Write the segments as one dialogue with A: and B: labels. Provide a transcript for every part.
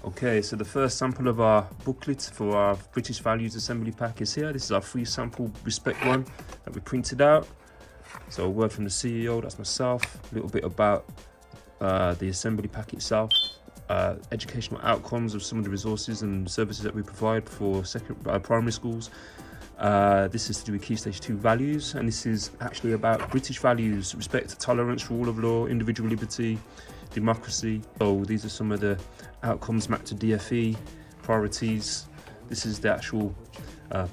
A: Okay, so the first sample of our booklet for our British Values Assembly Pack is here. This is our free sample respect one that we printed out. So a word from the CEO, that's myself, a little bit about the assembly pack itself, educational outcomes of some of the resources and services that we provide for primary schools. This is to do with Key Stage 2 values, and this is actually about British values: respect, tolerance, rule of law, individual liberty, democracy. So these are some of the outcomes mapped to DFE, priorities. This is the actual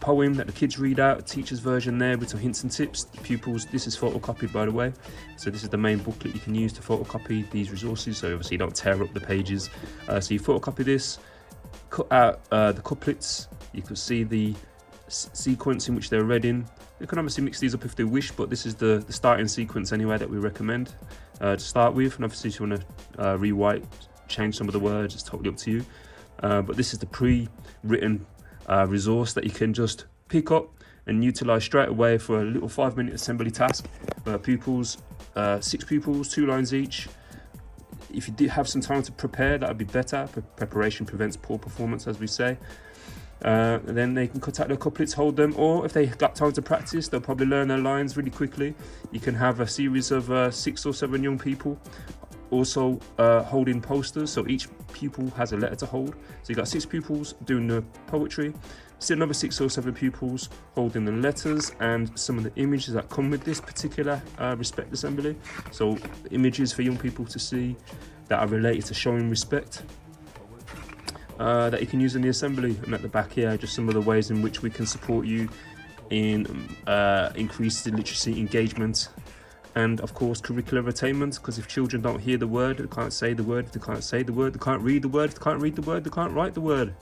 A: poem that the kids read out, teacher's version there with some hints and tips. The pupils, this is photocopied by the way. So this is the main booklet you can use to photocopy these resources, so obviously you don't tear up the pages. So you photocopy this, cut out the couplets, you can see the sequence in which they're read in. You can obviously mix these up if they wish, but this is the starting sequence anyway that we recommend to start with. And obviously if you want to rewrite, change some of the words, it's totally up to you. But this is the pre-written resource that you can just pick up and utilize straight away for a little 5-minute assembly task. Pupils, 6 pupils, 2 lines each. If you did have some time to prepare, that would be better. Preparation prevents poor performance, as we say. Then they can cut out their couplets, hold them, or if they got time to practice, they'll probably learn their lines really quickly. You can have a series of 6 or 7 young people also holding posters, so each pupil has a letter to hold. So you got 6 pupils doing the poetry, still another 6 or 7 pupils holding the letters and some of the images that come with this particular respect assembly. So images for young people to see that are related to showing respect, that you can use in the assembly. And at the back here, just some of the ways in which we can support you in increased literacy engagement, and of course curricular attainment, because if children don't hear the word, they can't say the word, they can't say the word, they can't read the word, they can't read the word, they can't write the word.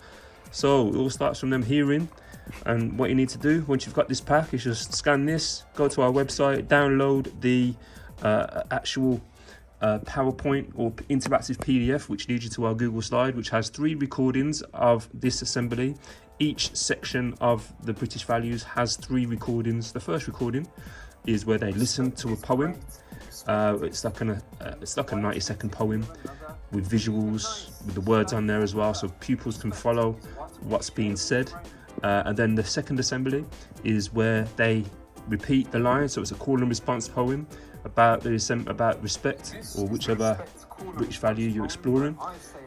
A: So it all starts from them hearing. And what you need to do once you've got this pack is just scan this, go to our website, download the actual PowerPoint or interactive PDF, which leads you to our Google slide, which has 3 recordings of this assembly. Each section of the British Values has 3 recordings. The first recording is where they listen to a poem. It's like a 90-second poem with visuals, with the words on there as well, so pupils can follow what's being said. And then the second assembly is where they repeat the lines, so it's a call and response poem about respect or whichever British value you're exploring.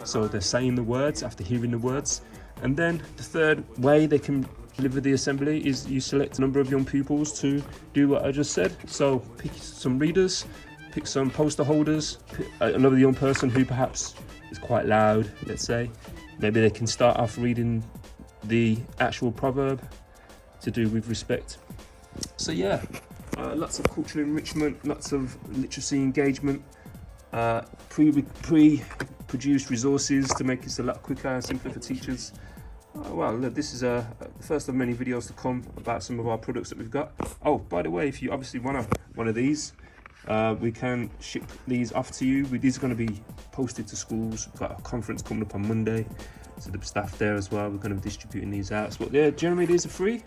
A: So they're saying the words after hearing the words. And then the third way they can deliver the assembly is you select a number of young pupils to do what I just said. So pick some readers, pick some poster holders, pick another young person who perhaps is quite loud, let's say. Maybe they can start off reading the actual proverb to do with respect. So yeah, lots of cultural enrichment, lots of literacy engagement, pre-produced resources to make this a lot quicker and simpler for teachers. Well, look, this is the first of many videos to come about some of our products that we've got. Oh, by the way, if you obviously want one of these, we can ship these off to you. These are going to be posted to schools. We've got a conference coming up on Monday, so the staff there as well, we're going to be distributing these out. So yeah, generally these are free.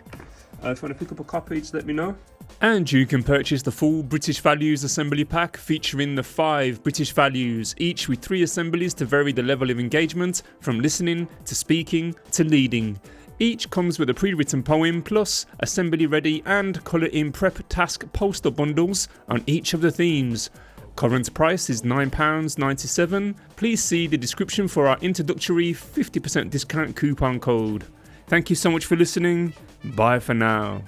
A: If you want to pick up a copy, just let me know. And you can purchase the full British Values Assembly Pack featuring the 5 British Values, each with 3 assemblies to vary the level of engagement, from listening to speaking to leading. Each comes with a pre-written poem plus assembly ready and colour in prep task poster bundles on each of the themes. Current price is £9.97. Please see the description for our introductory 50% discount coupon code. Thank you so much for listening. Bye for now.